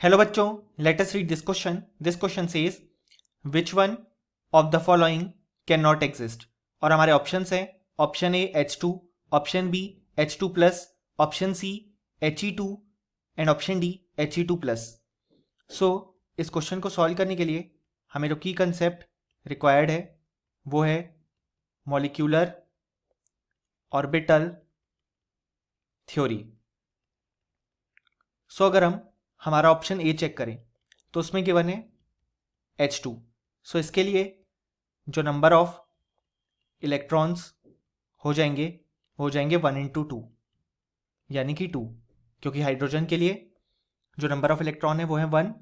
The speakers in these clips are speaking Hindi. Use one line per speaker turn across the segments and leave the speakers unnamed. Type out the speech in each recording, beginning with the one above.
हेलो बच्चों, let us read this question. This question says which one of the following can not exist. और हमारे ऑप्शंस हैं option A H2, option B H2 plus, option C He2 and option D He2 plus. So इस क्वेश्चन को सॉल्व करने के लिए हमें जो की कंसेप्ट रिक्वायर्ड है वो है मॉलिक्यूलर ऑर्बिटल थ्योरी. सो अगर हम हमारा ऑप्शन ए चेक करें तो उसमें गिवन है H2. सो इसके लिए जो नंबर ऑफ इलेक्ट्रॉन्स हो जाएंगे वो हो जाएंगे 1 इंटू 2 यानी कि 2, क्योंकि हाइड्रोजन के लिए जो नंबर ऑफ इलेक्ट्रॉन है वो है 1.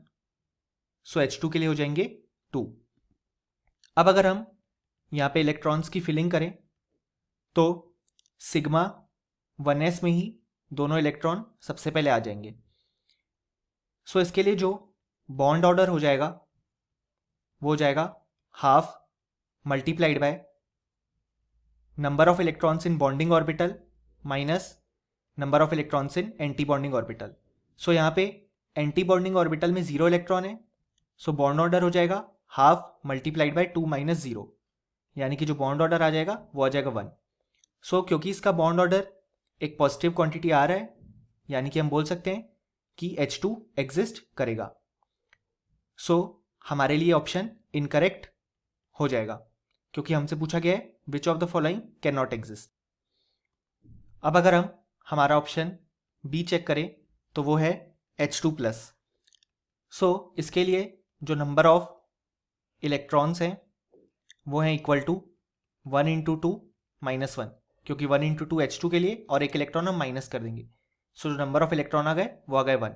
सो H2 के लिए हो जाएंगे 2. अब अगर हम यहाँ पे इलेक्ट्रॉन्स की फिलिंग करें तो सिग्मा 1s में ही दोनों इलेक्ट्रॉन सबसे पहले आ जाएंगे. सो इसके लिए जो बॉन्ड ऑर्डर हो जाएगा वो हो जाएगा half multiplied by number of electrons in bonding orbital minus number of electrons in anti bonding orbital. So यहाँ पे एंटी बॉन्डिंग ऑर्बिटल में 0 इलेक्ट्रॉन है. सो बॉन्ड ऑर्डर हो जाएगा हाफ मल्टीप्लाइड बाय 2 माइनस 0, यानी कि जो बॉन्ड ऑर्डर आ जाएगा वो आ जाएगा 1. सो क्योंकि इसका बॉन्ड ऑर्डर एक पॉजिटिव क्वांटिटी आ रहा है यानी कि हम बोल सकते हैं कि H2 एग्जिस्ट करेगा. सो हमारे लिए ऑप्शन इनकरेक्ट हो जाएगा क्योंकि हमसे पूछा गया है which of the following can not exist. अब अगर हम हमारा ऑप्शन बी चेक करें तो वो है H2 प्लस. सो इसके लिए जो नंबर ऑफ इलेक्ट्रॉन्स हैं वो हैं इक्वल टू 1 इंटू 2 माइनस 1, क्योंकि 1 इंटू 2 H2 के लिए और एक इलेक्ट्रॉन हम माइनस कर देंगे. सो जो नंबर ऑफ इलेक्ट्रॉन आ गए वो आ गए 1.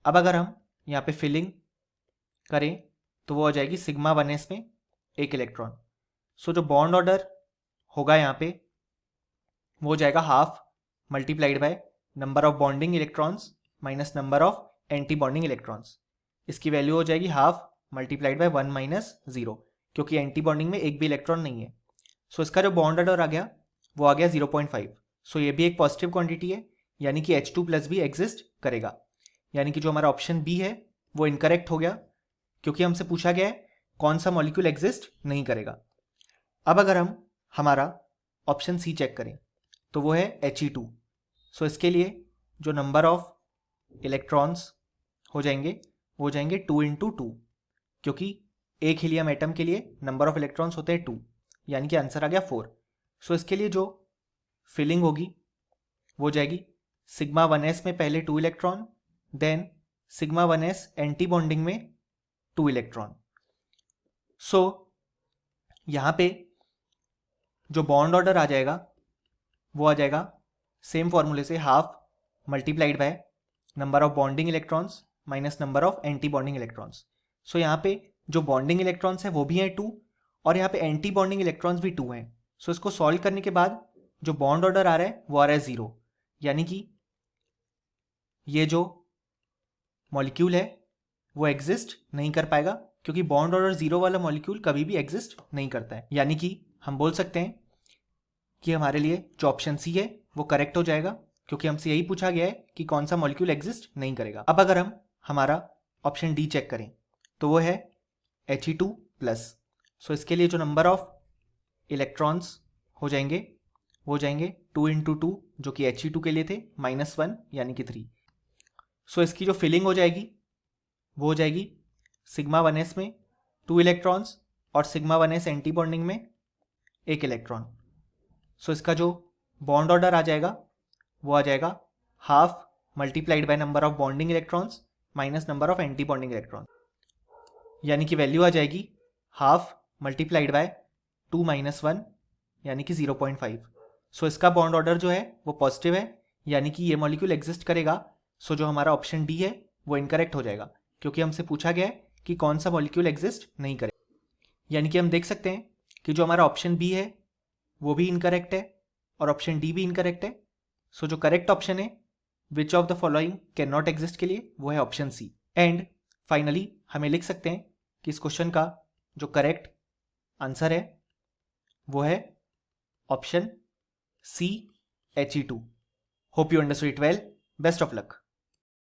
अब अगर हम यहाँ पे फिलिंग करें तो वो आ जाएगी सिग्मा 1s में एक इलेक्ट्रॉन. सो जो बॉन्ड ऑर्डर होगा यहाँ पे वो हो जाएगा half multiplied by number of bonding electrons minus number of anti bonding electrons. इसकी वैल्यू हो जाएगी हाफ मल्टीप्लाइड बाय 1 माइनस 0, क्योंकि एंटी बॉन्डिंग में एक भी इलेक्ट्रॉन नहीं है. सो इसका जो बॉन्ड ऑर्डर आ गया वो आ गया 0.5. सो ये भी एक पॉजिटिव क्वांटिटी है यानी कि H2 प्लस भी एग्जिस्ट करेगा. यानी कि जो हमारा ऑप्शन बी है वो इनकरेक्ट हो गया क्योंकि हमसे पूछा गया है कौन सा मॉलिक्यूल एग्जिस्ट नहीं करेगा. अब अगर हम हमारा ऑप्शन सी चेक करें तो वो है He2. सो इसके लिए जो नंबर ऑफ इलेक्ट्रॉन्स हो जाएंगे वो हो जाएंगे 2 इंटू 2, क्योंकि एक हीलियम एटम के लिए नंबर ऑफ इलेक्ट्रॉन्स होते हैं 2, यानी कि आंसर आ गया 4. सो इसके लिए जो फिलिंग होगी वो हो जाएगी सिग्मा 1s में पहले 2 electron, then sigma 1s anti bonding में 2 इलेक्ट्रॉन. सो यहाँ पे जो बॉन्ड ऑर्डर आ जाएगा वो आ जाएगा सेम फॉर्मूले से half multiplied by number of bonding electrons minus number of anti bonding electrons. So यहाँ पे जो बॉन्डिंग इलेक्ट्रॉन्स है वो भी हैं 2 और यहाँ पे एंटी बॉन्डिंग इलेक्ट्रॉन्स भी 2 हैं. सो इसको सॉल्व करने के बाद जो बॉन्ड ऑर्डर आ रहा है वो आ रहा है 0, यानी कि ये जो मॉलिक्यूल है वो एग्जिस्ट नहीं कर पाएगा, क्योंकि बॉन्ड ऑर्डर 0 वाला मॉलिक्यूल कभी भी एग्जिस्ट नहीं करता है. यानी कि हम बोल सकते हैं कि हमारे लिए जो ऑप्शन सी है वो करेक्ट हो जाएगा, क्योंकि हमसे यही पूछा गया है कि कौन सा मॉलिक्यूल एग्जिस्ट नहीं करेगा. अब अगर हम हमारा ऑप्शन डी चेक करें तो वो है He2 प्लस. सो इसके लिए जो नंबर ऑफ इलेक्ट्रॉन्स हो जाएंगे वो हो जाएंगे 2 इंटू 2, जो कि He2 के लिए थे, माइनस 1 यानी कि 3. सो इसकी जो फिलिंग हो जाएगी वो हो जाएगी सिग्मा 1s में 2 इलेक्ट्रॉन्स और सिग्मा 1s एंटी बॉन्डिंग में एक इलेक्ट्रॉन. सो इसका जो बॉन्ड ऑर्डर आ जाएगा वो आ जाएगा half multiplied by number of bonding electrons minus number of anti bonding electron, यानी कि वैल्यू आ जाएगी हाफ मल्टीप्लाइड बाय 2 माइनस 1 यानी कि 0.5. सो इसका बॉन्ड ऑर्डर जो है वो पॉजिटिव है, यानी कि ये मॉलिक्यूल एग्जिस्ट करेगा. सो जो हमारा ऑप्शन डी है वो इनकरेक्ट हो जाएगा, क्योंकि हमसे पूछा गया है कि कौन सा मॉलिक्यूल एग्जिस्ट नहीं करे. यानी कि हम देख सकते हैं कि जो हमारा ऑप्शन बी है वो भी इनकरेक्ट है और ऑप्शन डी भी इनकरेक्ट है. सो जो करेक्ट ऑप्शन है which of the following can not exist के लिए वो है ऑप्शन सी. एंड फाइनली हमें लिख सकते हैं कि इस क्वेश्चन का जो करेक्ट आंसर है वो है option C He2. Hope you understood it well. Best of luck.